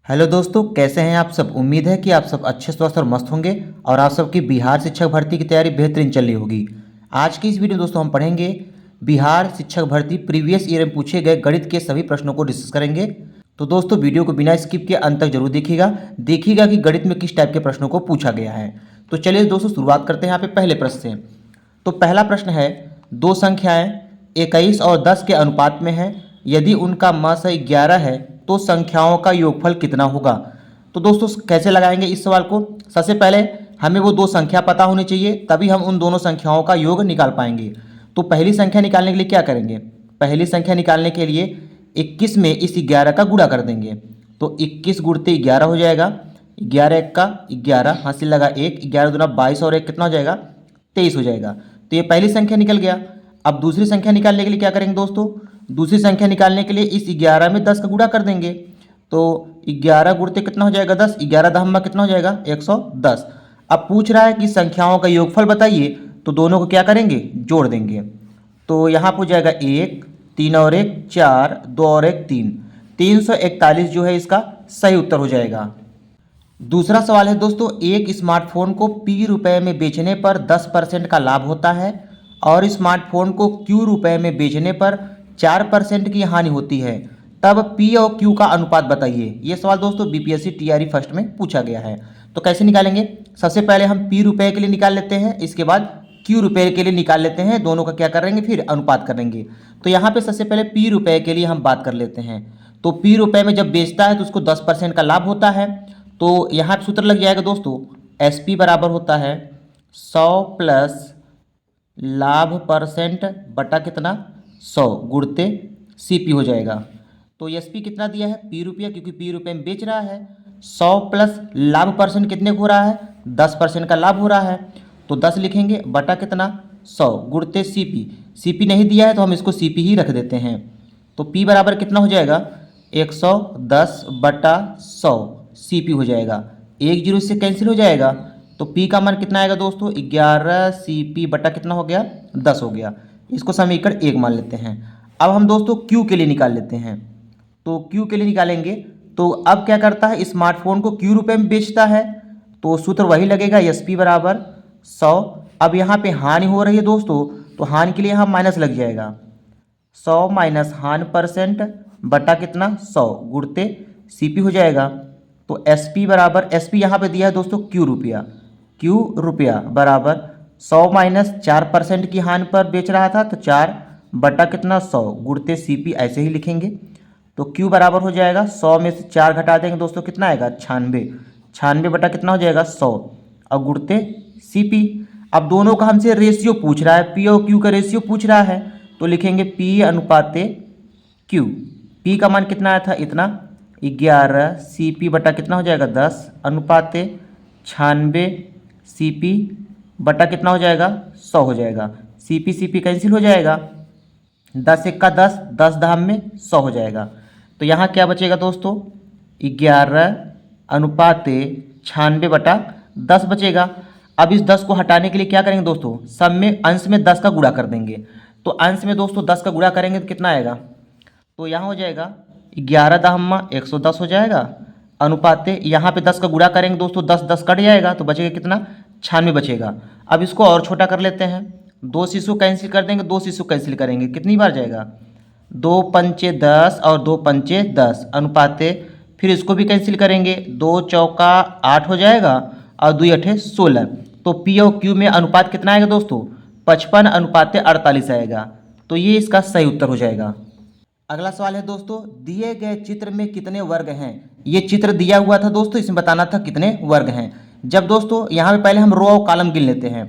Hello दोस्तों, कैसे हैं आप सब। उम्मीद है कि आप सब अच्छे स्वस्थ और मस्त होंगे और आप सबकी बिहार शिक्षक भर्ती की तैयारी बेहतरीन चल रही होगी। आज की इस वीडियो में दोस्तों हम पढ़ेंगे बिहार शिक्षक भर्ती प्रीवियस ईयर में पूछे गए गणित के सभी प्रश्नों को डिस्कस करेंगे। तो दोस्तों वीडियो को बिना स्किप के अंत तक जरूर देखिएगा कि गणित में किस टाइप के प्रश्नों को पूछा गया है। तो चलिए दोस्तों शुरुआत करते हैं यहाँ पे पहले प्रश्न से। तो पहला प्रश्न है, दो संख्याएं 21 और 10 के अनुपात में हैं। यदि उनका मस 11 है तो संख्याओं का योगफल कितना होगा। तो दोस्तों कैसे लगाएंगे इस सवाल को। सबसे पहले हमें वो दो संख्या पता होनी चाहिए, तभी हम उन दोनों संख्याओं का योग निकाल पाएंगे। तो पहली संख्या निकालने के लिए क्या करेंगे, पहली संख्या निकालने के लिए 21 में इस 11 का गुणा कर देंगे। तो 21 गुणते 11 हो जाएगा, 11 एक का 11, हासिल लगा 1, 11 दूना 22 और 1 कितना हो जाएगा 23 हो जाएगा। तो ये पहली संख्या निकल गया। अब दूसरी संख्या निकालने के लिए क्या करेंगे दोस्तों, दूसरी संख्या निकालने के लिए इस 11 में 10 का गुणा कर देंगे। तो 11 गुणते कितना हो जाएगा 10, 11 दहम्मा कितना हो जाएगा 110। अब पूछ रहा है कि संख्याओं का योगफल बताइए, तो दोनों को क्या करेंगे जोड़ देंगे। तो यहाँ पर हो जाएगा 1, 3 और 1 4, 2 और 1 3, 341 जो है इसका सही उत्तर हो जाएगा। दूसरा सवाल है दोस्तों, एक स्मार्टफोन को P रुपए में बेचने पर 10% का लाभ होता है और स्मार्टफोन को Q रुपए में बेचने पर 4% की हानि होती है, तब P और Q का अनुपात बताइए। ये सवाल दोस्तों BPSC TRE फर्स्ट में पूछा गया है। तो कैसे निकालेंगे, सबसे पहले हम P रुपए के लिए निकाल लेते हैं, इसके बाद Q रुपए के लिए निकाल लेते हैं। दोनों का क्या करेंगे फिर अनुपात करेंगे। तो यहाँ पे सबसे पहले P रुपए के लिए हम बात कर लेते हैं। तो P रुपए में जब बेचता है तो उसको 10% का लाभ होता है। तो यहाँ पे सूत्र लग जाएगा दोस्तों, SP बराबर होता है 100 प्लस लाभ परसेंट बटा कितना 100 गुणते CP हो जाएगा। तो SP कितना दिया है P रुपया, क्योंकि P रुपये में बेच रहा है। 100 प्लस लाभ परसेंट कितने को हो रहा है 10% का लाभ हो रहा है। तो 10 लिखेंगे बटा कितना 100 गुणते CP नहीं दिया है तो हम इसको CP ही रख देते हैं। तो P बराबर कितना हो जाएगा 110 बटा 100 CP हो जाएगा। 1 जीरो से कैंसिल हो जाएगा। तो P का मान कितना आएगा दोस्तों 11 CP बटा कितना हो गया 10 हो गया। इसको समीकरण 1 मान लेते हैं। अब हम दोस्तों Q के लिए निकाल लेते हैं। तो Q के लिए निकालेंगे तो अब क्या करता है, स्मार्टफोन को Q रुपये में बेचता है, तो सूत्र वही लगेगा SP बराबर 100। अब यहाँ पे हानि हो रही है दोस्तों, तो हानि के लिए यहाँ माइनस लग जाएगा, 100 माइनस हानि परसेंट बटा कितना 100 गुणते CP हो जाएगा। तो SP बराबर, SP यहाँ पे दिया है दोस्तों Q रुपया बराबर 100 माइनस 4% की हानि पर बेच रहा था, तो 4 बटा कितना 100 गुणते CP ऐसे ही लिखेंगे। तो Q बराबर हो जाएगा 100 में से 4 घटा देंगे दोस्तों कितना आएगा 96 बटा कितना हो जाएगा 100 और गुणते CP। अब दोनों का हमसे रेशियो पूछ रहा है, P और Q का रेशियो पूछ रहा है, तो लिखेंगे P अनुपाते Q। P का मान कितना आया था इतना 11 CP बटा कितना हो जाएगा 10 अनुपाते 96 CP बटा कितना हो जाएगा 100 हो जाएगा। CP कैंसिल हो जाएगा, 10 एक का 10, 10 दाम में 100 हो जाएगा। तो यहाँ क्या बचेगा दोस्तों 11 अनुपाते 96 बटा 10 बचेगा। अब इस 10 को हटाने के लिए क्या करेंगे दोस्तों, सब में अंश में 10 का गुणा कर देंगे। तो अंश में दोस्तों 10 का गुणा करेंगे तो कितना आएगा, तो यहाँ हो जाएगा 11 दहम्मा 110 हो जाएगा अनुपाते, यहाँ पे 10 का गुणा करेंगे दोस्तों 10 10 कट जाएगा तो बचेगा कितना 96 बचेगा। अब इसको और छोटा कर लेते हैं, 2 शिशु कैंसिल कर देंगे, 2 शिशु कैंसिल करेंगे कितनी बार जाएगा 2 पंचे 10 और 2 पंचे 10 अनुपाते, फिर इसको भी कैंसिल करेंगे, 2 चौका 8 हो जाएगा और 2 अठे 16। तो P और Q में अनुपात कितना आएगा दोस्तों 55 अनुपाते 48 आएगा। तो ये इसका सही उत्तर हो जाएगा। अगला सवाल है दोस्तों, दिए गए चित्र में कितने वर्ग हैं। ये चित्र दिया हुआ था दोस्तों, इसमें बताना था कितने वर्ग हैं। जब दोस्तों यहाँ पे पहले हम रो और कॉलम गिन लेते हैं,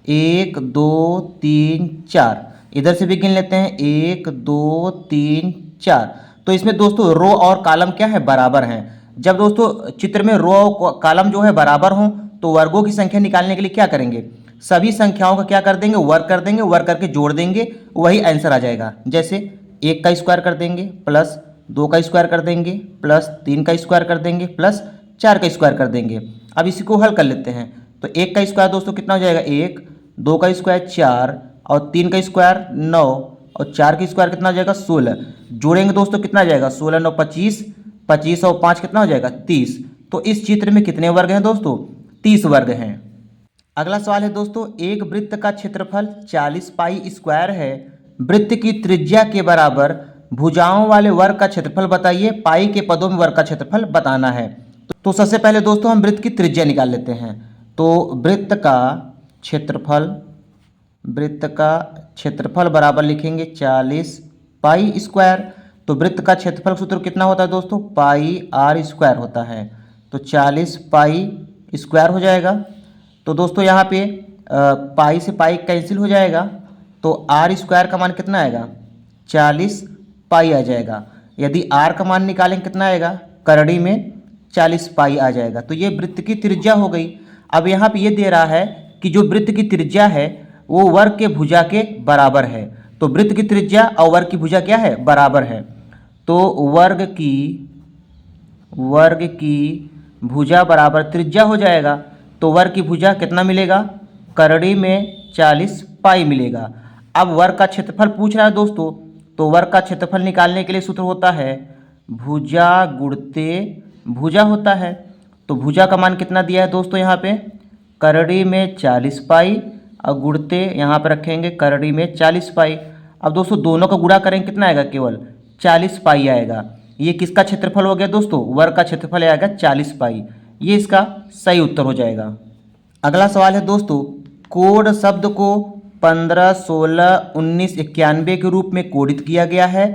1 2 3 4, इधर से भी गिन लेते हैं 1 2 3 4। तो इसमें दोस्तों रो और कॉलम क्या है बराबर हैं। जब दोस्तों चित्र में रो और कॉलम जो है बराबर हों तो वर्गों की संख्या निकालने के लिए क्या करेंगे, सभी संख्याओं का क्या कर देंगे वर्ग कर देंगे, वर्ग करके जोड़ देंगे, वही आंसर आ जाएगा। जैसे 1 का स्क्वायर कर देंगे प्लस 2 का स्क्वायर कर देंगे प्लस 3 का स्क्वायर कर देंगे प्लस 4 का स्क्वायर कर देंगे। अब इसी को हल कर लेते हैं। तो 1 का स्क्वायर दोस्तों कितना हो जाएगा 1, 2 का स्क्वायर 4 और 3 का स्क्वायर 9 और 4 का स्क्वायर कितना हो जाएगा 16। जोड़ेंगे दोस्तों कितना आ जाएगा 16 9 25, 25 और 5 कितना हो जाएगा 30। तो इस चित्र में कितने वर्ग हैं दोस्तों 30 वर्ग हैं। अगला सवाल है दोस्तों, एक वृत्त का क्षेत्रफल 40 पाई स्क्वायर है, वृत्त की त्रिज्या के बराबर भुजाओं वाले वर्ग का क्षेत्रफल बताइए, पाई के पदों में वर्ग का क्षेत्रफल बताना है। तो सबसे पहले दोस्तों हम वृत्त की त्रिज्या निकाल लेते हैं। तो वृत्त का क्षेत्रफल बराबर लिखेंगे 40 पाई स्क्वायर। तो वृत्त का क्षेत्रफल सूत्र कितना होता है दोस्तों, पाई आर स्क्वायर होता है। तो 40 पाई स्क्वायर हो जाएगा। तो दोस्तों यहाँ पे पाई से पाई कैंसिल हो जाएगा, तो आर स्क्वायर का मान कितना आएगा 40 पाई आ जाएगा। यदि आर का मान निकालें कितना आएगा, करड़ी में 40 पाई आ जाएगा। तो ये वृत्त की त्रिज्या हो गई। अब यहाँ पे ये दे रहा है कि जो वृत्त की त्रिज्या है वो वर्ग के भुजा के बराबर है। तो वृत्त की त्रिज्या और वर्ग की भुजा क्या है, बराबर है। तो वर्ग की भुजा बराबर त्रिज्या हो जाएगा। तो वर्ग की भुजा कितना मिलेगा, करड़ी में 40 पाई मिलेगा। अब वर्ग का क्षेत्रफल पूछ रहा है दोस्तों, तो वर्ग का क्षेत्रफल निकालने के लिए सूत्र होता है भुजा गुणते भुजा होता है। तो भुजा का मान कितना दिया है दोस्तों, यहाँ पे करड़ी में 40 पाई और गुणते यहाँ पर रखेंगे करड़ी में 40 पाई। अब दोस्तों दोनों का गुणा करेंगे कितना आएगा, केवल 40 पाई आएगा। ये किसका क्षेत्रफल हो गया दोस्तों, वर्ग का क्षेत्रफल आएगा 40 पाई। ये इसका सही उत्तर हो जाएगा। अगला सवाल है दोस्तों, कोड शब्द को 15, 16, 19, 91 के रूप में कोडित किया गया है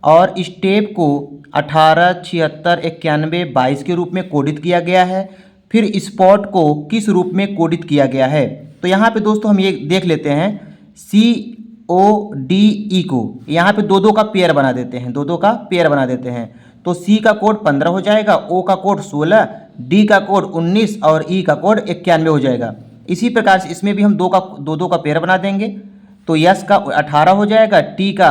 और स्टेप को 18, 76, 91, 22 के रूप में कोडित किया गया है। फिर स्पॉट को किस रूप में कोडित किया गया है। तो यहाँ पे दोस्तों हम ये देख लेते हैं, CODE को यहाँ पे दो का पेयर बना देते हैं, दो का पेयर बना देते हैं। तो C का कोड 15 हो जाएगा, O का कोड 16, D का कोड 19 और E का कोड 91 हो जाएगा। इसी प्रकार से इसमें भी हम दो का पेयर बना देंगे। तो S का 18 हो जाएगा, T का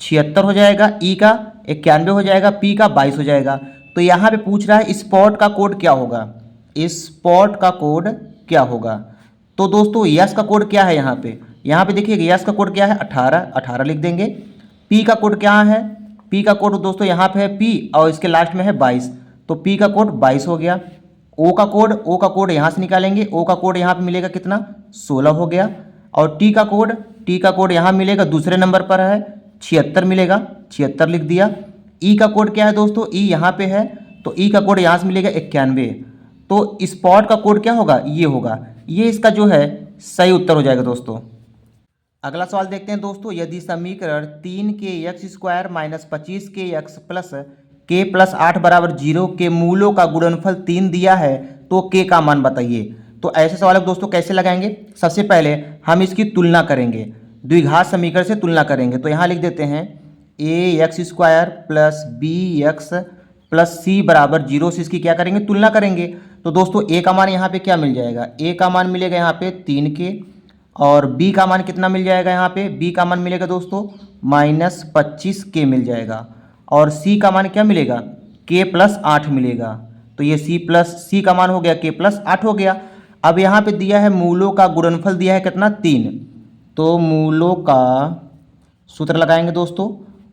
76 हो जाएगा, E का 91 हो जाएगा, P का 22 हो जाएगा। तो यहाँ पे पूछ रहा है स्पॉट का कोड क्या होगा, स्पॉट का कोड क्या होगा। तो दोस्तों यस का कोड क्या है, यहाँ पे देखिए यस का कोड क्या है 18 लिख देंगे। पी का कोड क्या है, पी का कोड दोस्तों यहाँ पे है पी और इसके लास्ट में है 22, तो पी का कोड 22 हो गया। ओ का कोड यहाँ से निकालेंगे, ओ का कोड यहाँ पे मिलेगा कितना 16 हो गया। और टी का कोड यहाँ मिलेगा दूसरे नंबर पर है 76 मिलेगा, 76 लिख दिया। ई का कोड क्या है दोस्तों, ई यहाँ पे है, तो ई का कोड यहाँ से मिलेगा 91। तो स्पॉट का कोड क्या होगा, ये होगा। ये इसका जो है सही उत्तर हो जाएगा दोस्तों। अगला सवाल देखते हैं दोस्तों, यदि समीकरण 3kx² - 25kx + k+8 = 0 के मूलों का गुणनफल 3 दिया है तो k का मान बताइए। तो ऐसे सवाल दोस्तों कैसे लगाएंगे, सबसे पहले हम इसकी तुलना करेंगे, द्विघात समीकरण से तुलना करेंगे। तो यहाँ लिख देते हैं ax² + bx + c = 0 से इसकी क्या करेंगे, तुलना करेंगे। तो दोस्तों a का मान यहाँ पे क्या मिल जाएगा, a का मान मिलेगा यहाँ पे 3k और b का मान कितना मिल जाएगा, यहाँ पे b का मान मिलेगा दोस्तों -25k मिल जाएगा। और c का मान क्या मिलेगा, k+8 मिलेगा। तो ये c का मान हो गया k+8 हो गया। अब यहाँ पे दिया है मूलों का गुणनफल दिया है कितना 3, तो मूलों का सूत्र लगाएंगे दोस्तों,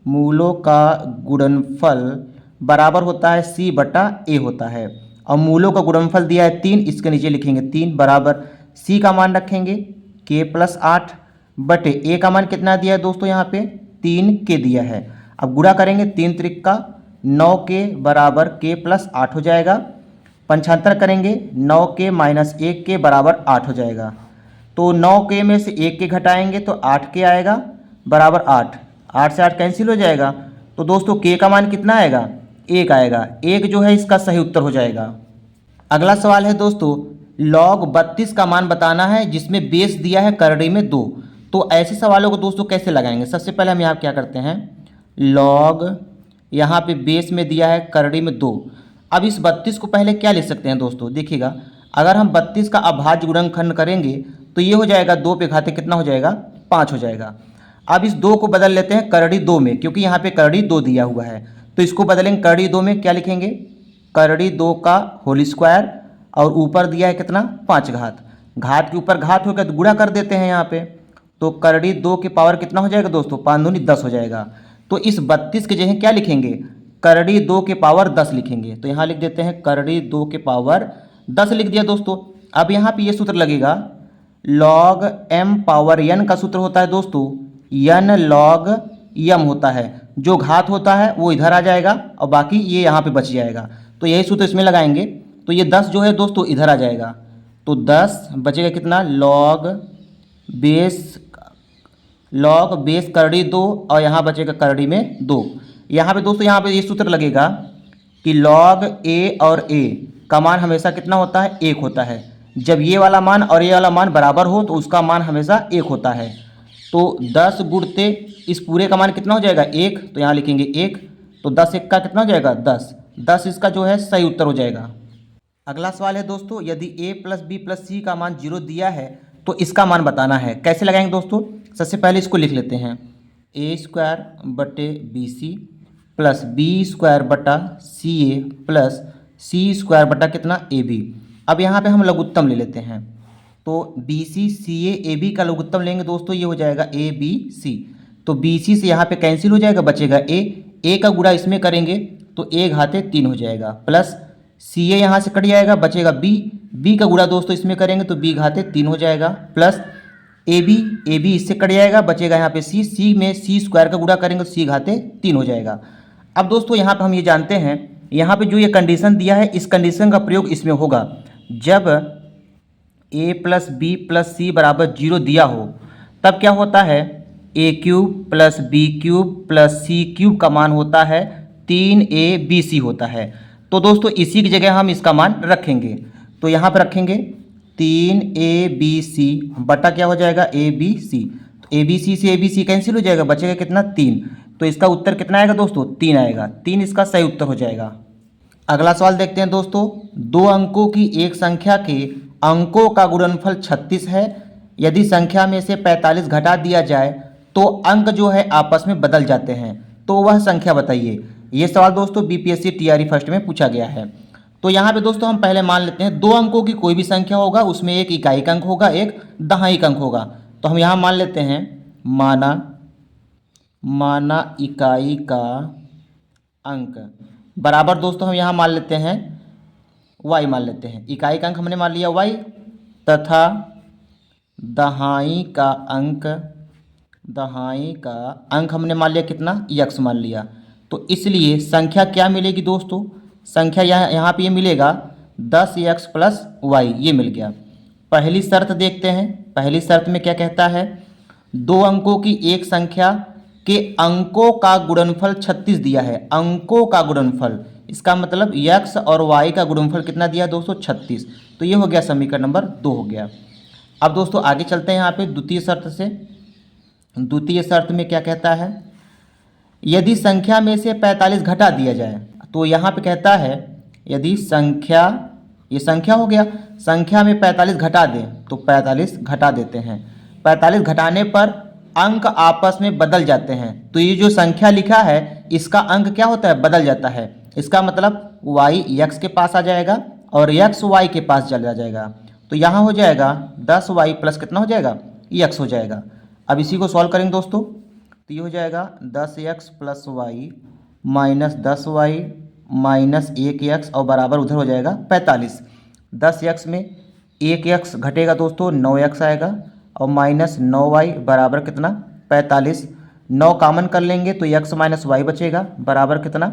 मूलों का गुणनफल बराबर होता है c/a होता है। और मूलों का गुणनफल दिया है 3, इसके नीचे लिखेंगे 3 बराबर c का मान रखेंगे k+8 बटे a का मान कितना दिया है दोस्तों, यहाँ पे 3k दिया है। अब गुणा करेंगे 3 त्रिक का 9k बराबर k+8 हो जाएगा। पंचांतर करेंगे 9k - 1k बराबर 8 हो जाएगा। तो 9k में से 1k घटाएंगे तो 8k आएगा बराबर 8, 8 से 8 कैंसिल हो जाएगा। तो दोस्तों k का मान कितना आएगा, 1 आएगा। 1 जो है इसका सही उत्तर हो जाएगा। अगला सवाल है दोस्तों, log 32 का मान बताना है जिसमें बेस दिया है करड़ी में 2। तो ऐसे सवालों को दोस्तों कैसे लगाएंगे, सबसे पहले हम यहाँ क्या करते हैं, log यहाँ पे बेस में दिया है करड़ी में 2। अब इस 32 को पहले क्या लिख सकते हैं दोस्तों, देखिएगा अगर हम 32 का अभाज्य गुणनखंड करेंगे तो ये हो जाएगा 2 पे घाते कितना हो जाएगा 5 हो जाएगा। अब इस 2 को बदल लेते हैं करड़ी 2 में, क्योंकि यहाँ पे करड़ी 2 दिया हुआ है। तो इसको बदलेंगे करड़ी 2 में, क्या लिखेंगे करड़ी 2 का होल स्क्वायर और ऊपर दिया है कितना 5 घात, घात के ऊपर घात हो गया तो गुणा कर देते हैं यहाँ पे। तो करड़ी 2 की पावर कितना हो जाएगा दोस्तों 5 दूनी 10 हो जाएगा। तो इस 32 के जगह क्या लिखेंगे, करड़ी 2 के पावर 10 लिखेंगे। तो यहाँ लिख देते हैं करड़ी 2 के पावर 10 लिख दिया दोस्तों। अब यहाँ पे ये सूत्र लगेगा, log m पावर n का सूत्र होता है दोस्तों n log m होता है। जो घात होता है वो इधर आ जाएगा और बाकी ये यहाँ पे बच जाएगा। तो यही सूत्र इसमें लगाएंगे। तो ये 10 जो है दोस्तों इधर आ जाएगा। तो 10 बचेगा कितना, log बेस करड़ी 2 और यहाँ बचेगा करड़ी में 2। यहाँ पे दोस्तों यहाँ पे ये सूत्र लगेगा कि log a और a का मान हमेशा कितना होता है, 1 होता है। जब ये वाला मान और ये वाला मान बराबर हो तो उसका मान हमेशा 1 होता है। तो 10 गुणते इस पूरे का मान कितना हो जाएगा, 1। तो यहाँ लिखेंगे 1। तो 10 1 का कितना हो जाएगा, 10 इसका जो है सही उत्तर हो जाएगा। अगला सवाल है दोस्तों, यदि a प्लस बी प्लस सी का मान 0 दिया है तो इसका मान बताना है। कैसे लगाएंगे दोस्तों, सबसे पहले इसको लिख लेते हैं, a स्क्वायर बटे B C plus B square बटा सी ए प्लस सी स्क्वायर बटा कितना, ए बी। अब यहाँ पे हम लघुत्तम ले लेते हैं। तो B C C A B का लघुत्तम लेंगे दोस्तों, ये हो जाएगा ए बी सी। तो बी सी से यहाँ पे कैंसिल हो जाएगा, बचेगा ए का गुणा इसमें करेंगे तो ए घाते 3 हो जाएगा, प्लस सी ए यहाँ से कट जाएगा, बचेगा बी का गुणा दोस्तों इसमें करेंगे तो बी घाते 3 हो जाएगा, प्लस ए बी इससे कट जाएगा, बचेगा यहाँ पे सी में सी स्क्वायर का गुणा करेंगे तो सी घाते 3 हो जाएगा। अब दोस्तों यहाँ पे हम ये जानते हैं, यहाँ पे जो ये कंडीशन दिया है इस कंडीशन का प्रयोग इसमें होगा जब a plus B plus C बराबर 0 दिया हो। तब क्या होता है, A cube plus B cube plus C cube का मान होता है 3abc होता है। तो दोस्तों इसी की जगह हम इसका मान रखेंगे। तो यहाँ पर रखेंगे 3abc बटा क्या हो जाएगा, abc। तो abc से abc कैंसिल हो जाएगा, बचेगा कितना, 3। तो इसका उत्तर कितना आएगा दोस्तों, 3 आएगा। 3 इसका सही उत्तर हो जाएगा। अगला सवाल देखते हैं दोस्तों, 2 अंकों की एक संख्या के अंकों का गुणनफल 36 है। यदि संख्या में से 45 घटा दिया जाए तो अंक जो है आपस में बदल जाते हैं, तो वह संख्या बताइए। ये सवाल दोस्तों बीपीएससी टीआरई फर्स्ट में पूछा गया है। तो यहाँ पे दोस्तों हम पहले मान लेते हैं 2 अंकों की कोई भी संख्या होगा, उसमें एक इकाई अंक होगा, एक दहाई अंक होगा। तो हम यहाँ मान लेते हैं, माना इकाई का अंक बराबर दोस्तों हम यहाँ मान लेते हैं y मान लेते हैं। इकाई का अंक हमने मान लिया y तथा दहाई का अंक हमने मान लिया कितना, x मान लिया। तो इसलिए संख्या क्या मिलेगी दोस्तों, संख्या यहाँ पे ये मिलेगा 10x प्लस y, ये मिल गया। पहली शर्त देखते हैं, पहली शर्त में क्या कहता है, 2 अंकों की एक संख्या के अंकों का गुणनफल 36 दिया है। अंकों का गुणनफल, इसका मतलब x और y का गुणनफल कितना दिया दोस्तों, 36। तो ये हो गया समीकरण नंबर 2 हो गया। अब दोस्तों आगे चलते हैं यहाँ पे द्वितीय शर्त से। द्वितीय शर्त में क्या कहता है, यदि संख्या में से 45 घटा दिया जाए। तो यहाँ पे कहता है यदि संख्या, ये संख्या हो गया, संख्या में 45 घटा दें तो 45 घटा देते हैं। 45 घटाने पर अंक आपस में बदल जाते हैं। तो ये जो संख्या लिखा है इसका अंक क्या होता है, बदल जाता है। इसका मतलब y x के पास आ जाएगा और x y के पास चला जाएगा। तो यहाँ हो जाएगा 10y प्लस कितना हो जाएगा, x हो जाएगा। अब इसी को सॉल्व करेंगे दोस्तों, तो ये हो जाएगा 10x plus Y minus 10y minus 1x और बराबर उधर हो जाएगा 45। 10x में 1x घटेगा दोस्तों, 9x आएगा और माइनस 9y बराबर कितना, 45। 9 कामन कर लेंगे तो x माइनस वाई बचेगा बराबर कितना,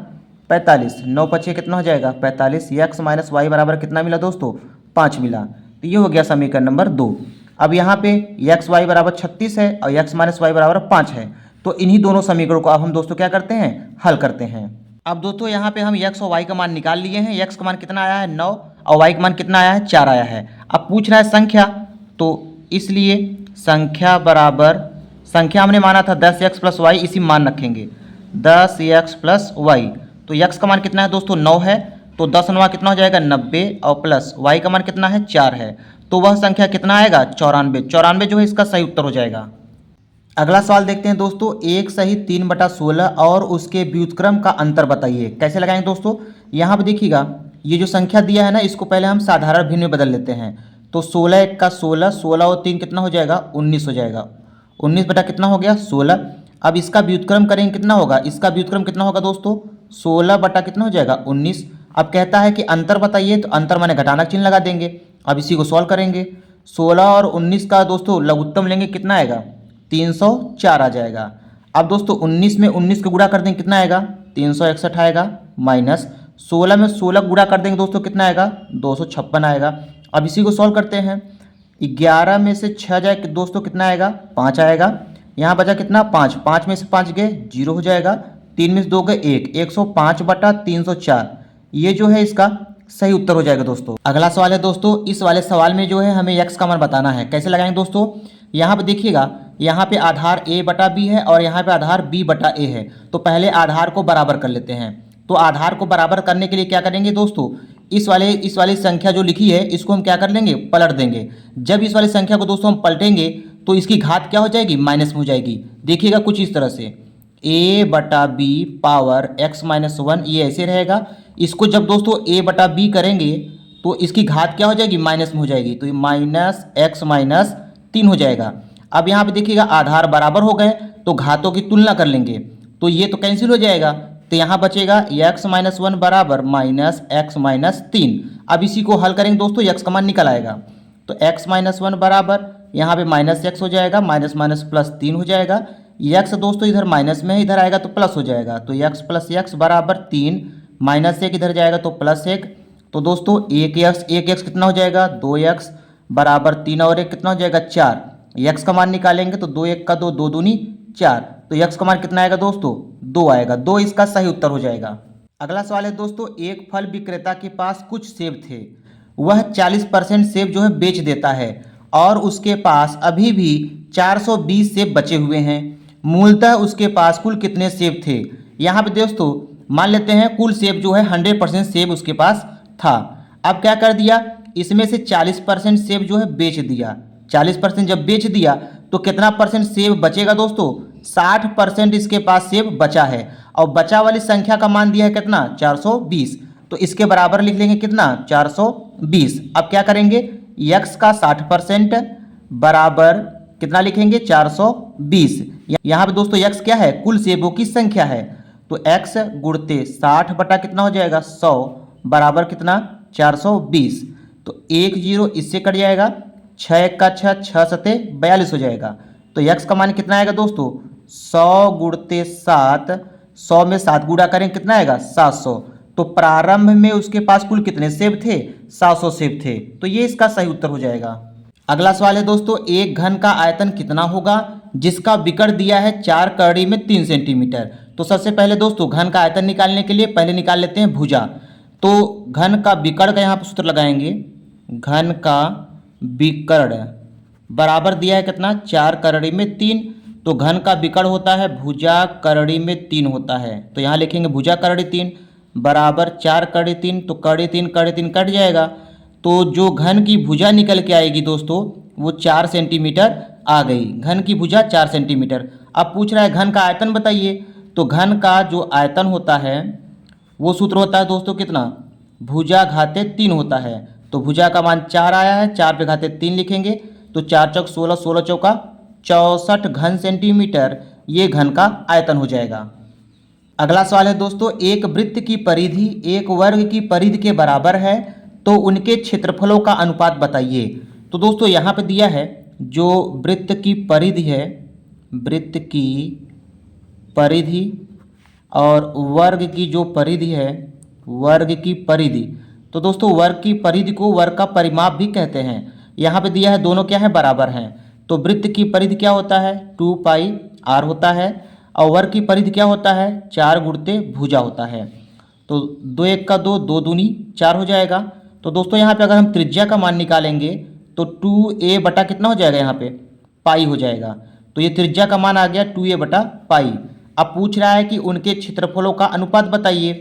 45। 9 बचे कितना हो जाएगा, 45। x माइनस वाई बराबर कितना मिला दोस्तों, 5 मिला। तो ये हो गया समीकरण नंबर 2। अब यहाँ पे x y बराबर 36 है और x माइनस वाई बराबर 5 है। तो इन्हीं दोनों समीकरणों को अब हम दोस्तों क्या करते हैं, हल करते हैं। अब दोस्तों यहाँ पे हम x और y का मान निकाल लिए हैं। x का मान कितना आया है, 9 और y का मान कितना आया है, 4 आया है। अब पूछ रहा है संख्या, तो इसलिए संख्या बराबर, संख्या हमने माना था 10x प्लस वाई, इसी मान रखेंगे 10x प्लस वाई। तो x का मान कितना है दोस्तों, 9 है। तो 10 9 कितना हो जाएगा, 90 और प्लस y का मान कितना है, 4 है। तो वह संख्या कितना आएगा, 94। 94 जो है इसका सही उत्तर हो जाएगा। अगला सवाल देखते हैं दोस्तों, 1 सहित 3/16 और उसके व्युत्क्रम का अंतर बताइए। कैसे लगाएंगे दोस्तों, यहाँ पर देखिएगा ये जो संख्या दिया है ना, इसको पहले हम साधारण भिन्न में बदल लेते हैं। तो 16 1 का 16, 16 और 3 कितना हो जाएगा, 19 हो जाएगा। 19 बटा कितना हो गया, 16। अब इसका व्युत्क्रम करेंगे कितना होगा, इसका व्युत्क्रम कितना होगा दोस्तों, 16 बटा कितना हो जाएगा 19। अब कहता है कि अंतर बताइए, तो अंतर माने घटाना चिन्ह लगा देंगे। अब इसी को सॉल्व करेंगे। 16 और 19 का दोस्तों लघुत्तम लेंगे, कितना आएगा 304 आ जाएगा। अब दोस्तों 19 में 19 को गुणा कर देंगे, कितना आएगा 361 आएगा, माइनस 16 में 16 गुणा कर देंगे दोस्तों, कितना आएगा 256 आएगा। अब इसी को सॉल्व करते हैं। 11 में से 6 जाए दोस्तों, कितना आएगा 5 आएगा। यहाँ बचा कितना 5, 5 में से 5 गए 0 हो जाएगा, 3 में से 2 गए 1, 105 बटा 304, ये जो है इसका सही उत्तर हो जाएगा दोस्तों। अगला सवाल है दोस्तों, इस वाले सवाल में जो है हमें x का मान बताना है। कैसे लगाएंगे दोस्तों, यहाँ पे देखिएगा, यहाँ पे आधार a बटा b है और यहाँ पे आधार b बटा a है। तो पहले आधार को बराबर कर लेते हैं। तो आधार को बराबर करने के लिए क्या करेंगे दोस्तों, इस वाली संख्या जो लिखी है इसको हम क्या कर लेंगे, पलट देंगे। जब इस वाली संख्या को दोस्तों हम पलटेंगे तो इसकी घात क्या हो जाएगी, माइनस में हो जाएगी। देखिएगा कुछ इस तरह से, a बटा b पावर x माइनस 1, ये ऐसे रहेगा। इसको जब दोस्तों a बटा b करेंगे तो इसकी घात क्या हो जाएगी, माइनस में हो जाएगी। तो ये माइनस x माइनस 3 हो जाएगा। अब यहाँ पे देखिएगा आधार बराबर हो गए तो घातों की तुलना कर लेंगे, तो ये तो कैंसिल हो जाएगा। तो यहाँ बचेगा x माइनस 1 बराबर माइनस x माइनस 3। अब इसी को हल करेंगे दोस्तों, x का मान निकल आएगा। तो x माइनस 1 बराबर यहाँ पे माइनस x हो जाएगा, माइनस माइनस प्लस 3 हो जाएगा। x दोस्तों इधर माइनस में है, इधर आएगा तो प्लस हो जाएगा। तो x प्लस x बराबर 3, माइनस 1 इधर जाएगा तो प्लस 1। तो दोस्तों 1x कितना हो जाएगा 2x बराबर 3 और 1 कितना हो जाएगा 4। x का मान निकालेंगे तो 2 1 का 2, 2 दूनी 4। तो x का मान कितना आएगा दोस्तों 2 आएगा। 2 इसका सही उत्तर हो जाएगा। अगला सवाल है दोस्तों, एक फल विक्रेता के पास कुछ सेब थे, वह 40% सेब जो है बेच देता है और उसके पास अभी भी 420 सेब बचे हुए हैं। मूलतः उसके पास कुल कितने सेब थे। यहाँ पे दोस्तों मान लेते हैं कुल सेब जो है 100% सेब उसके पास था। अब क्या कर दिया, इसमें से 40% सेब जो है बेच दिया। 40% जब बेच दिया तो कितना परसेंट सेब बचेगा दोस्तों, 60% इसके पास सेब बचा है और बचा वाली संख्या का मान दिया है कितना 420। तो इसके बराबर लिख लेंगे कितना 420। अब क्या करेंगे, x का 60% बराबर कितना लिखेंगे 420। यहाँ पे दोस्तों x क्या है, कुल सेबों की संख्या है। तो x गुणते 60 बटा कितना हो जाएगा 100 बराबर कितना 420। तो 1 0 इससे कट जाएगा, 6 1 का 6, 6 सते 42 हो जाएगा। तो x का मान कितना आएगा दोस्तों 100 गुणते 7, 100 में 7 गुणा करें कितना आएगा 700। तो प्रारंभ में उसके पास कुल कितने सेब थे, 700 सेब थे। तो ये इसका सही उत्तर हो जाएगा। अगला सवाल है दोस्तों, एक घन का आयतन कितना होगा जिसका विकर्ण दिया है 4 कड़ी में 3 सेंटीमीटर। तो सबसे पहले दोस्तों घन का आयतन निकालने के लिए पहले निकाल लेते हैं भुजा। तो घन का विकर्ण का यहाँ पर सूत्र लगाएंगे, घन का विकर्ण बराबर दिया है कितना 4 कड़ी में 3। तो घन का विकर्ण होता है भुजा कड़ी में 3 होता है। तो यहाँ लिखेंगे भुजा कड़ी 3 बराबर 4 कड़ी 3। तो कड़ी 3 कट जाएगा। तो जो घन की भुजा निकल के आएगी दोस्तों वो 4 सेंटीमीटर आ गई। घन की भुजा 4 सेंटीमीटर। अब पूछ रहा है घन का आयतन बताइए। तो घन का जो आयतन होता है वो सूत्र होता है दोस्तों कितना, भुजा घाते 3 होता है। तो भुजा का मान 4 आया है, 4 पे घाते 3 लिखेंगे। तो 4 चौक 16, 16 चौका 64 घन सेंटीमीटर, ये घन का आयतन हो जाएगा। अगला सवाल है दोस्तों, एक वृत्त की परिधि एक वर्ग की परिधि के बराबर है तो उनके क्षेत्रफलों का अनुपात बताइए। तो दोस्तों यहाँ पे दिया है जो वृत्त की परिधि है, वृत्त की परिधि और वर्ग की जो परिधि है, वर्ग की परिधि। तो दोस्तों वर्ग की परिधि को वर्ग का परिमाप भी कहते हैं। यहाँ पे दिया है दोनों क्या है बराबर हैं। तो वृत्त की परिधि क्या होता है 2 पाई r होता है और वर्ग की परिधि क्या होता है 4 गुणते भुजा होता है। तो 2 1 का 2, 2 दूनी 4 हो जाएगा। तो दोस्तों यहाँ पे अगर हम त्रिज्या का मान निकालेंगे तो 2a बटा कितना हो जाएगा, यहाँ पे पाई हो जाएगा। तो ये त्रिज्या का मान आ गया 2a बटा पाई। अब पूछ रहा है कि उनके क्षेत्रफलों का अनुपात बताइए।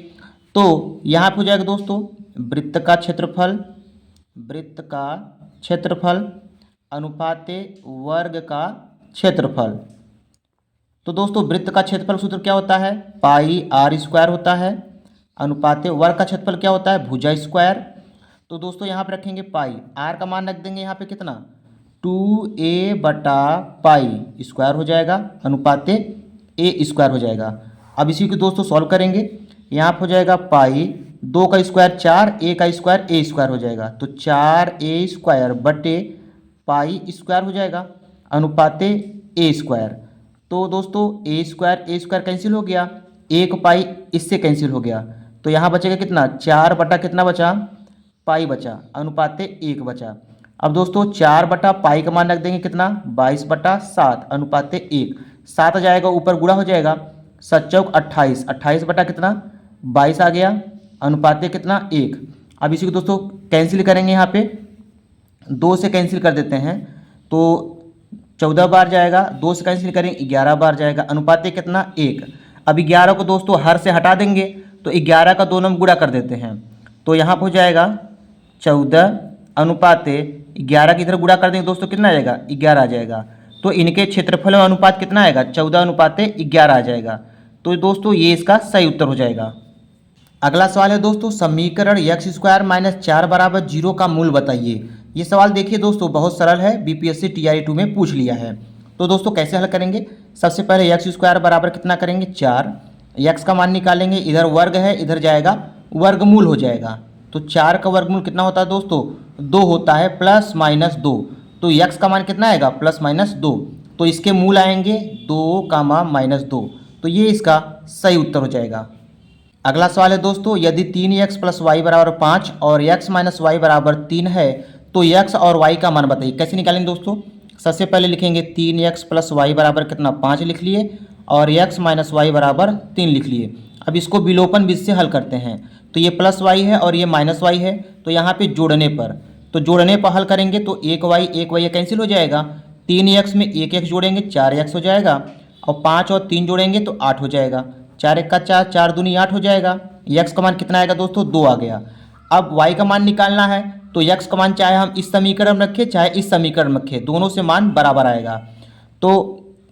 तो यहाँ पे हो जाएगा दोस्तों वृत्त का क्षेत्रफल, वृत्त का क्षेत्रफल अनुपाते वर्ग का क्षेत्रफल। तो दोस्तों वृत्त का क्षेत्रफल सूत्र क्या होता है पाई r स्क्वायर होता है, अनुपाते वर्ग का क्षेत्रफल क्या होता है भुजा स्क्वायर। तो दोस्तों यहाँ पे रखेंगे पाई, r का मान रख देंगे यहाँ पे कितना 2a बटा पाई स्क्वायर हो जाएगा, अनुपाते a स्क्वायर हो जाएगा। अब इसी को दोस्तों सॉल्व करेंगे। यहाँ पर हो जाएगा पाई, 2 का स्क्वायर 4, ए का स्क्वायर ए स्क्वायर हो जाएगा, तो 4a² बटे पाई स्क्वायर हो जाएगा अनुपाते ए स्क्वायर। तो दोस्तों ए स्क्वायर कैंसिल हो गया, 1 पाई इससे कैंसिल हो गया, तो यहाँ बचेगा कितना, 4 बटा कितना बचा, पाई बचा, अनुपाते 1 बचा। अब दोस्तों 4 बटा पाई का मान रख देंगे कितना, 22/7 अनुपाते 1, 7 आ जाएगा ऊपर गुणा हो जाएगा, 7 चौक 28, 28 बटा कितना 22 आ गया अनुपाते कितना 1। अब इसी को दोस्तों कैंसिल करेंगे, यहाँ पे 2 से कैंसिल कर देते हैं तो 14 बार जाएगा, 2 से कैंसिल करेंगे 11 बार जाएगा अनुपाते कितना 1। अब 11 को दोस्तों हर से हटा देंगे तो 11 का 2 में गुणा कर देते हैं, तो यहाँ पर हो जाएगा 14 अनुपाते 11 की इधर गुणा कर देंगे दोस्तों कितना आ जाएगा 11 आ जाएगा। तो इनके क्षेत्रफल में अनुपात कितना आएगा 14 अनुपाते 11 आ जाएगा। तो दोस्तों ये इसका सही उत्तर हो जाएगा। अगला सवाल है दोस्तों, समीकरण x² - 4 = 0 का मूल बताइए। ये सवाल देखिए दोस्तों बहुत सरल है, बीपीएससी TRE 2 में पूछ लिया है। तो दोस्तों कैसे हल करेंगे, सबसे पहले x² बराबर कितना करेंगे 4, x का मान निकालेंगे, इधर वर्ग है इधर जाएगा वर्गमूल हो जाएगा, तो 4 का वर्गमूल कितना होता है दोस्तों 2 होता है +-2, तो x का मान कितना आएगा +-2, तो इसके मूल आएंगे 2, -2, तो ये इसका सही उत्तर हो जाएगा। अगला सवाल है दोस्तों, यदि 3x + y = 5 और x - y = 3 है तो x और y का मान बताइए। कैसे निकालेंगे दोस्तों, सबसे पहले लिखेंगे 3x + y बराबर कितना 5 लिख लिए और x - y बराबर 3 लिख लिए। अब इसको विलोपन विधि से हल करते हैं, तो ये +y है और ये -y है, तो यहाँ पे जोड़ने पर हल करेंगे तो 1y कैंसिल हो जाएगा, 3x में 1x जोड़ेंगे 4x हो जाएगा और 5 और 3 जोड़ेंगे तो 8 हो जाएगा, 4 1 का 4, 4 दूनी 8 हो जाएगा। x का मान कितना आएगा दोस्तों 2 आ गया। अब y का मान निकालना है तो x का मान चाहे हम इस समीकरण में रखें चाहे इस समीकरण में रखें, दोनों से मान बराबर आएगा, तो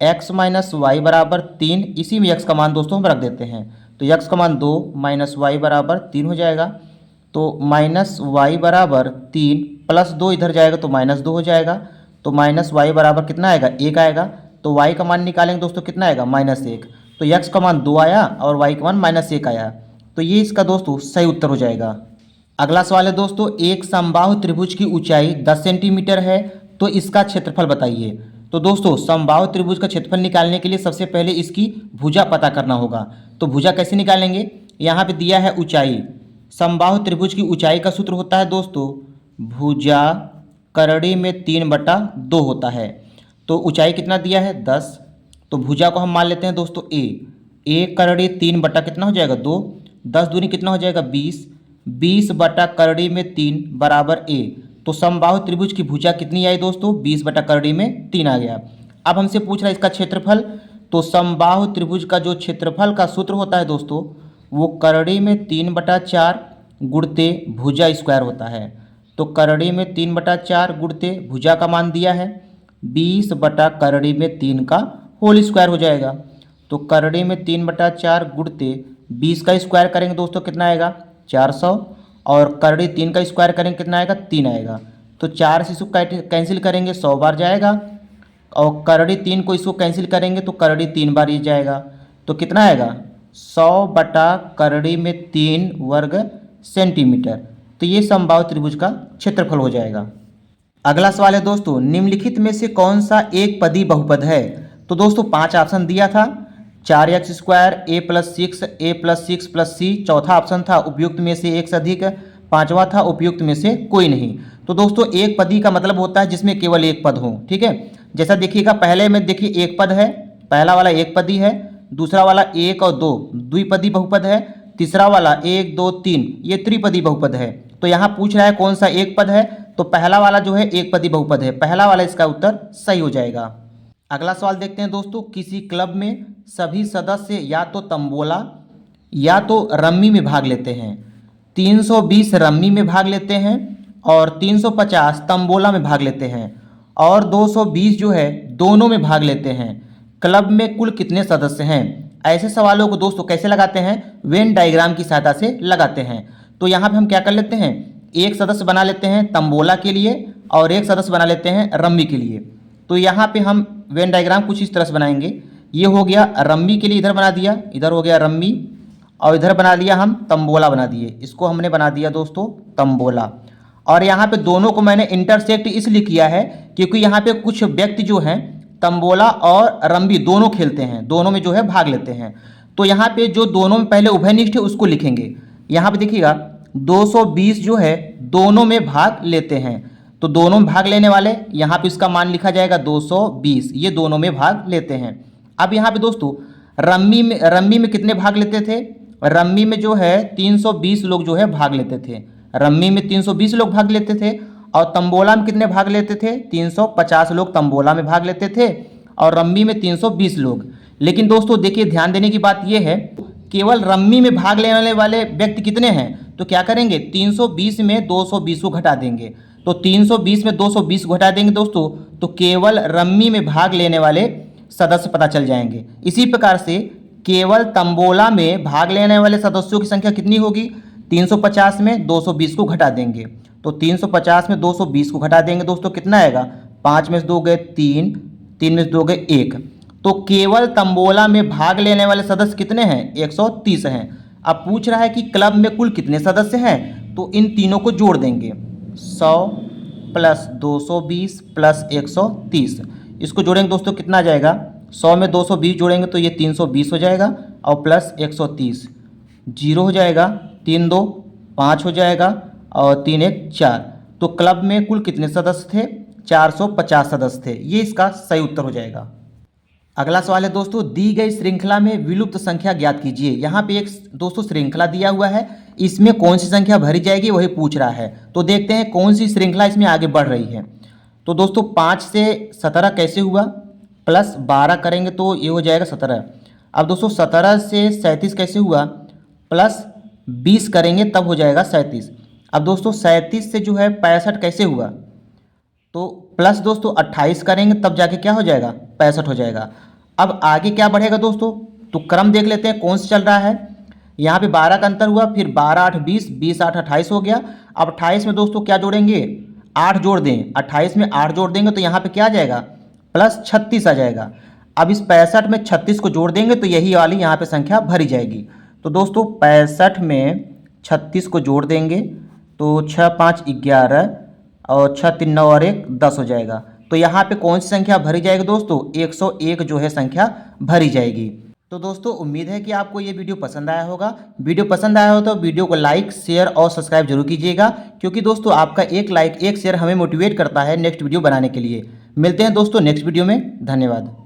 x - y बराबर 3, इसी में x का मान दोस्तों हम रख देते हैं, तो x का मान 2 - y बराबर 3 हो जाएगा, तो -y बराबर 3 +2 इधर जाएगा तो -2 हो जाएगा, तो -y बराबर कितना आएगा 1 आएगा, तो y का मान निकालेंगे दोस्तों कितना आएगा -1, तो x का मान 2 आया और y का मान -1 आया, तो ये इसका दोस्तों सही उत्तर हो जाएगा। अगला सवाल है दोस्तों, एक समबाहु त्रिभुज की ऊंचाई 10 सेंटीमीटर है तो इसका क्षेत्रफल बताइए। तो दोस्तों समबाहु त्रिभुज का क्षेत्रफल निकालने के लिए सबसे पहले इसकी भुजा पता करना होगा, तो भुजा कैसे निकालेंगे, यहाँ पे दिया है ऊंचाई, समबाहु त्रिभुज की ऊंचाई का सूत्र होता है दोस्तों भुजा करड़ी में 3/2 होता है, तो ऊंचाई कितना दिया है 10, तो भुजा को हम मान लेते हैं दोस्तों a करड़ी 3 बटा कितना हो जाएगा 2, 10 दूनी कितना हो जाएगा 20, 20 बटा करड़ी में 3 बराबर a, तो समबाहु त्रिभुज की भुजा कितनी आई दोस्तों 20 बटा करड़ी में 3 आ गया। अब हमसे पूछ रहा है इसका क्षेत्रफल, तो समबाहु त्रिभुज का जो क्षेत्रफल का सूत्र होता है दोस्तों वो करड़ी में 3/4 गुणते भुजा स्क्वायर होता है, तो करड़ी में 3/4 गुणते भुजा का मान दिया है 20 बटा करड़ी में 3 का होल स्क्वायर हो जाएगा, तो करड़ी में 3/4 गुणते 20 का स्क्वायर करेंगे दोस्तों कितना आएगा 400 और करड़ी 3 का स्क्वायर करेंगे कितना आएगा 3 आएगा, तो 4 से इसको कैंसिल करेंगे 100 बार जाएगा और करड़ी 3 को इसको कैंसिल करेंगे तो करड़ी 3 बार ये जाएगा, तो कितना आएगा 100 बटा करड़ी में 3 वर्ग सेंटीमीटर, तो ये समबाहु त्रिभुज का क्षेत्रफल हो जाएगा। अगला सवाल है दोस्तों, निम्नलिखित में से कौन सा एक पदी बहुपद है। तो दोस्तों 5 ऑप्शन दिया था, 4x² a + 6 a + 6 + c, चौथा ऑप्शन था उपयुक्त में से एक से अधिक, पांचवा था उपयुक्त में से कोई नहीं। तो दोस्तों एक पदी का मतलब होता है जिसमें केवल एक पद हो, ठीक है। जैसा देखिएगा पहले में देखिए एक पद है, पहला वाला एक पदी है, दूसरा वाला 1 और 2 द्विपदी बहुपद है, तीसरा वाला 1 2 3 ये त्रिपदी बहुपद है। तो यहाँ पूछ रहा है कौन सा एक पद है, तो पहला वाला जो है एक पदी बहुपद है, पहला वाला इसका उत्तर सही हो जाएगा। अगला सवाल देखते हैं दोस्तों, किसी क्लब में सभी सदस्य या तो तंबोला या तो रम्मी में भाग लेते हैं, 320 रम्मी में भाग लेते हैं और 350 तंबोला में भाग लेते हैं और 220 जो है दोनों में भाग लेते हैं। क्लब में कुल कितने सदस्य हैं। ऐसे सवालों को दोस्तों कैसे लगाते हैं, वेन डायग्राम की सहायता से लगाते हैं। तो यहाँ पे हम क्या कर लेते हैं, एक सदस्य बना लेते हैं तंबोला के लिए और एक सदस्य बना लेते हैं रम्मी के लिए। तो यहाँ पे हम वेन डायग्राम कुछ इस तरह से बनाएंगे, ये हो गया रम्मी के लिए इधर बना दिया, इधर हो गया रम्मी और इधर बना लिया हम तंबोला बना दिए, इसको हमने बना दिया दोस्तों तंबोला। और यहाँ पे दोनों को मैंने इंटरसेक्ट इसलिए किया है क्योंकि यहाँ पे कुछ व्यक्ति जो हैं तंबोला और रम्बी दोनों खेलते हैं, दोनों में जो है भाग लेते हैं। तो यहाँ पे जो दोनों में पहले उभयनिष्ठ है उसको लिखेंगे। यहाँ पे देखिएगा 220 जो है दोनों में भाग लेते हैं, तो दोनों में भाग लेने वाले यहाँ पे इसका मान लिखा जाएगा 220, ये दोनों में भाग लेते हैं। अब यहाँ पे दोस्तों रम्मी में कितने भाग लेते थे? रम्मी में जो है 320 लोग जो है भाग लेते थे, रम्मी में 320 लोग भाग लेते थे। और तंबोला में कितने भाग लेते थे? 350 लोग तंबोला में भाग लेते थे और रम्मी में 320 लोग। लेकिन दोस्तों देखिए ध्यान देने की बात यह है, केवल रम्मी में भाग लेने वाले व्यक्ति कितने हैं? तो क्या करेंगे 320 में 220 को घटा देंगे, तो 320 में 220 को घटा देंगे दोस्तों, तो केवल रम्मी में भाग लेने वाले सदस्य पता चल जाएंगे। इसी प्रकार से केवल तंबोला में भाग लेने वाले सदस्यों की संख्या कितनी होगी? 350 में 220 को घटा देंगे, तो 350 में 220 को घटा देंगे दोस्तों, कितना आएगा? 5 में से 2 गए 3, 3 में से 2 गए 1। तो केवल तंबोला में भाग लेने वाले सदस्य कितने हैं? 130 हैं। अब पूछ रहा है कि क्लब में कुल कितने सदस्य हैं, तो इन तीनों को जोड़ देंगे, 100 प्लस 220 प्लस 130, इसको जोड़ेंगे दोस्तों कितना आ जाएगा? 100 में 220 जोड़ेंगे तो ये 320 हो जाएगा और प्लस 130, 0 हो जाएगा, 3 2 5 हो जाएगा और 3 1 4। तो क्लब में कुल कितने सदस्य थे? 450 सदस्य थे, ये इसका सही उत्तर हो जाएगा। अगला सवाल है दोस्तों, दी गई श्रृंखला में विलुप्त संख्या ज्ञात कीजिए। यहाँ पे एक दोस्तों श्रृंखला दिया हुआ है, इसमें कौन सी संख्या भरी जाएगी वही पूछ रहा है। तो देखते हैं कौन सी श्रृंखला इसमें आगे बढ़ रही है। तो दोस्तों 5 से 17 कैसे हुआ? प्लस 12 करेंगे तो ये हो जाएगा 17। अब दोस्तों 17 से 37 कैसे हुआ? प्लस 20 करेंगे तब हो जाएगा 37। अब दोस्तों 37 से जो है 65 कैसे हुआ? तो प्लस दोस्तों 28 करेंगे तब जाके क्या हो जाएगा? 65 हो जाएगा। अब आगे क्या बढ़ेगा दोस्तों? तो क्रम देख लेते हैं कौन सा चल रहा है। यहाँ पे 12 का अंतर हुआ, फिर 12 8 20, 20 8 28 हो गया। अब 28 में दोस्तों क्या जोड़ेंगे? 8 जोड़ दें, 28 में 8 जोड़ देंगे तो यहाँ पे क्या आ जाएगा? प्लस 36 आ जाएगा। अब इस 65 में 36 को जोड़ देंगे तो यही वाली यहाँ पे संख्या भरी जाएगी। तो दोस्तों 65 में 36 को जोड़ देंगे तो 6 5 11 और 6 3 9 और 1 10 हो जाएगा। तो यहाँ पे कौन सी संख्या भरी जाएगी दोस्तों? 101 जो है संख्या भरी जाएगी। तो दोस्तों उम्मीद है कि आपको ये वीडियो पसंद आया होगा। वीडियो पसंद आया हो तो वीडियो को लाइक शेयर और सब्सक्राइब जरूर कीजिएगा, क्योंकि दोस्तों आपका एक लाइक एक शेयर हमें मोटिवेट करता है नेक्स्ट वीडियो बनाने के लिए। मिलते हैं दोस्तों नेक्स्ट वीडियो में, धन्यवाद।